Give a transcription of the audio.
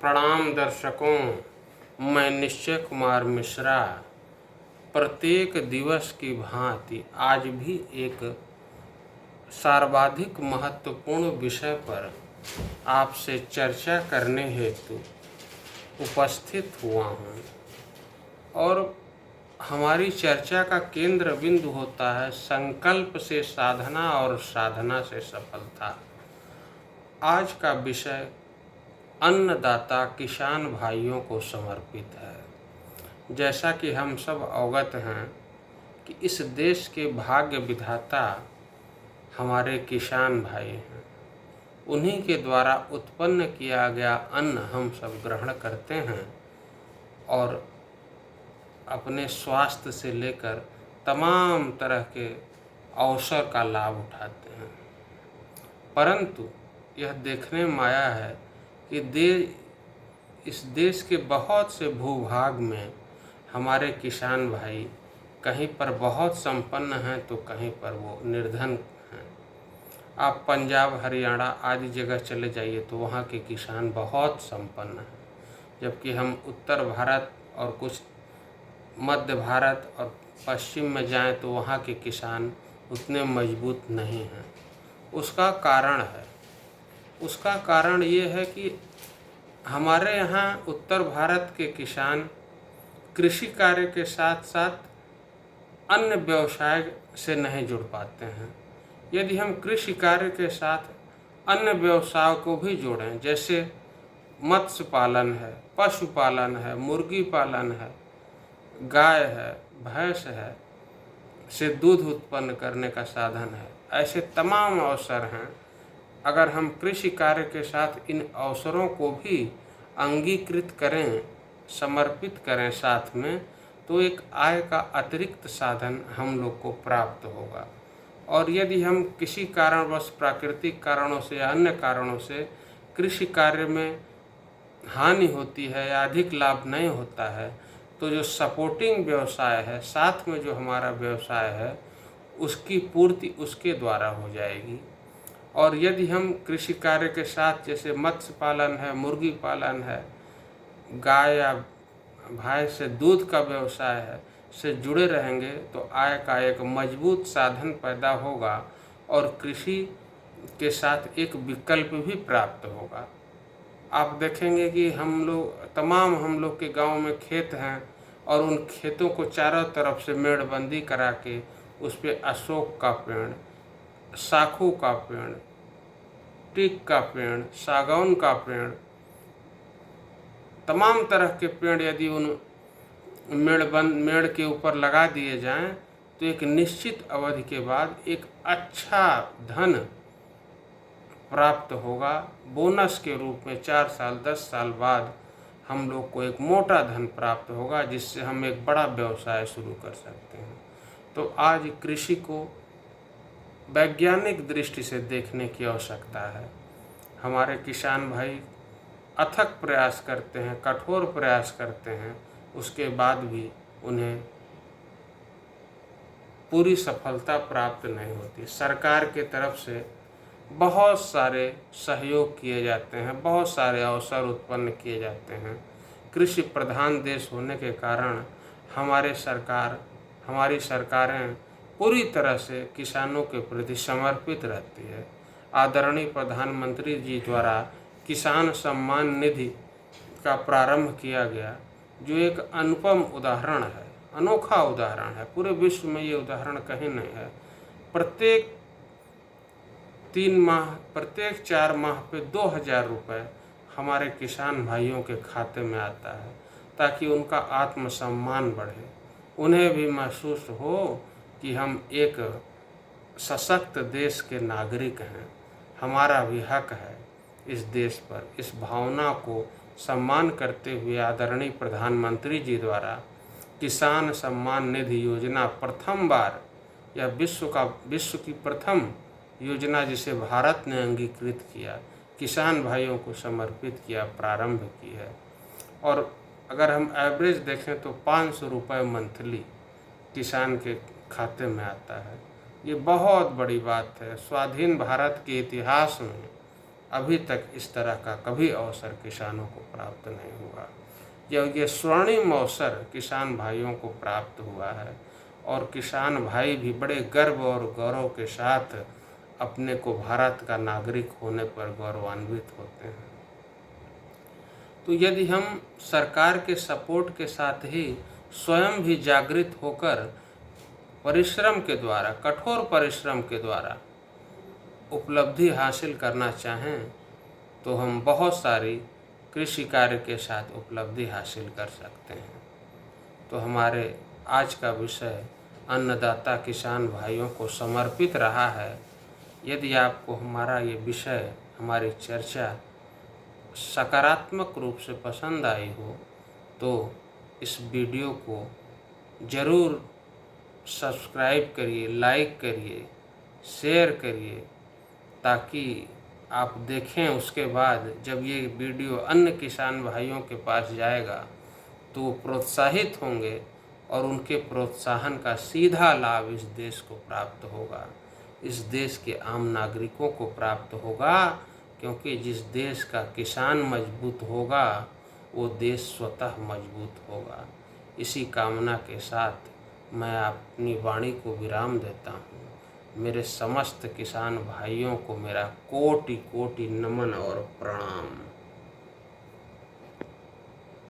प्रणाम दर्शकों, मैं निश्चय कुमार मिश्रा प्रत्येक दिवस की भांति आज भी एक सर्वाधिक महत्वपूर्ण विषय पर आपसे चर्चा करने हेतु उपस्थित हुआ हूँ और हमारी चर्चा का केंद्र बिंदु होता है संकल्प से साधना और साधना से सफलता। आज का विषय अन्नदाता किसान भाइयों को समर्पित है। जैसा कि हम सब अवगत हैं कि इस देश के भाग्य विधाता हमारे किसान भाई हैं। उन्हीं के द्वारा उत्पन्न किया गया अन्न हम सब ग्रहण करते हैं और अपने स्वास्थ्य से लेकर तमाम तरह के अवसर का लाभ उठाते हैं। परंतु यह देखने में आया है कि इस देश के बहुत से भूभाग में हमारे किसान भाई कहीं पर बहुत संपन्न हैं तो कहीं पर वो निर्धन हैं। आप पंजाब, हरियाणा आदि जगह चले जाइए तो वहाँ के किसान बहुत संपन्न हैं, जबकि हम उत्तर भारत और कुछ मध्य भारत और पश्चिम में जाएं तो वहाँ के किसान उतने मजबूत नहीं हैं। उसका कारण ये है कि हमारे यहाँ उत्तर भारत के किसान कृषि कार्य के साथ साथ अन्य व्यवसाय से नहीं जुड़ पाते हैं। यदि हम कृषि कार्य के साथ अन्य व्यवसाय को भी जोड़ें, जैसे मत्स्य पालन है, पशुपालन है, मुर्गी पालन है, गाय है, भैंस है, से दूध उत्पन्न करने का साधन है, ऐसे तमाम अवसर हैं। अगर हम कृषि कार्य के साथ इन अवसरों को भी अंगीकृत करें, समर्पित करें साथ में, तो एक आय का अतिरिक्त साधन हम लोग को प्राप्त होगा। और यदि हम किसी कारणवश, प्राकृतिक कारणों से या अन्य कारणों से कृषि कार्य में हानि होती है या अधिक लाभ नहीं होता है, तो जो सपोर्टिंग व्यवसाय है, साथ में जो हमारा व्यवसाय है, उसकी पूर्ति उसके द्वारा हो जाएगी। और यदि हम कृषि कार्य के साथ, जैसे मत्स्य पालन है, मुर्गी पालन है, गाय या भैंस से दूध का व्यवसाय है, से जुड़े रहेंगे तो आय का एक मजबूत साधन पैदा होगा और कृषि के साथ एक विकल्प भी प्राप्त होगा। आप देखेंगे कि हम लोग के गांव में खेत हैं और उन खेतों को चारों तरफ से मेड़बंदी करा के उस पर अशोक का पेड़, साखू का पेड़, टीक का पेड़, सागौन का पेड़, तमाम तरह के पेड़ यदि उन मेड़ के ऊपर लगा दिए जाएं तो एक निश्चित अवधि के बाद एक अच्छा धन प्राप्त होगा। बोनस के रूप में 4 साल 10 साल बाद हम लोग को एक मोटा धन प्राप्त होगा, जिससे हम एक बड़ा व्यवसाय शुरू कर सकते हैं। तो आज कृषि को वैज्ञानिक दृष्टि से देखने की आवश्यकता है। हमारे किसान भाई अथक प्रयास करते हैं, कठोर प्रयास करते हैं, उसके बाद भी उन्हें पूरी सफलता प्राप्त नहीं होती। सरकार के तरफ से बहुत सारे सहयोग किए जाते हैं, बहुत सारे अवसर उत्पन्न किए जाते हैं। कृषि प्रधान देश होने के कारण हमारी सरकारें पूरी तरह से किसानों के प्रति समर्पित रहती है। आदरणीय प्रधानमंत्री जी द्वारा किसान सम्मान निधि का प्रारंभ किया गया, जो एक अनुपम उदाहरण है, अनोखा उदाहरण है। पूरे विश्व में ये उदाहरण कहीं नहीं है। प्रत्येक 4 माह पे 2000 रुपये हमारे किसान भाइयों के खाते में आता है, ताकि उनका आत्मसम्मान बढ़े, उन्हें भी महसूस हो कि हम एक सशक्त देश के नागरिक हैं, हमारा भी हक है इस देश पर। इस भावना को सम्मान करते हुए आदरणीय प्रधानमंत्री जी द्वारा किसान सम्मान निधि योजना प्रथम बार, यह विश्व की प्रथम योजना जिसे भारत ने अंगीकृत किया, किसान भाइयों को समर्पित किया, प्रारंभ की है। और अगर हम एवरेज देखें तो 500 रुपये मंथली किसान के खाते में आता है। ये बहुत बड़ी बात है। स्वाधीन भारत के इतिहास में अभी तक इस तरह का कभी अवसर किसानों को प्राप्त नहीं हुआ। ये स्वर्णिम अवसर किसान भाइयों को प्राप्त हुआ है और किसान भाई भी बड़े गर्व और गौरव के साथ अपने को भारत का नागरिक होने पर गौरवान्वित होते हैं। तो यदि हम सरकार के सपोर्ट के साथ ही स्वयं भी जागृत होकर परिश्रम के द्वारा, कठोर परिश्रम के द्वारा उपलब्धि हासिल करना चाहें तो हम बहुत सारी कृषि कार्य के साथ उपलब्धि हासिल कर सकते हैं। तो हमारे आज का विषय अन्नदाता किसान भाइयों को समर्पित रहा है। यदि आपको हमारा ये विषय, हमारी चर्चा सकारात्मक रूप से पसंद आई हो तो इस वीडियो को ज़रूर सब्सक्राइब करिए, लाइक करिए, शेयर करिए, ताकि आप देखें उसके बाद जब ये वीडियो अन्य किसान भाइयों के पास जाएगा तो वो प्रोत्साहित होंगे और उनके प्रोत्साहन का सीधा लाभ इस देश को प्राप्त होगा, इस देश के आम नागरिकों को प्राप्त होगा। क्योंकि जिस देश का किसान मजबूत होगा वो देश स्वतः मजबूत होगा। इसी कामना के साथ मैं अपनी वाणी को विराम देता हूँ। मेरे समस्त किसान भाइयों को मेरा कोटि कोटि नमन और प्रणाम।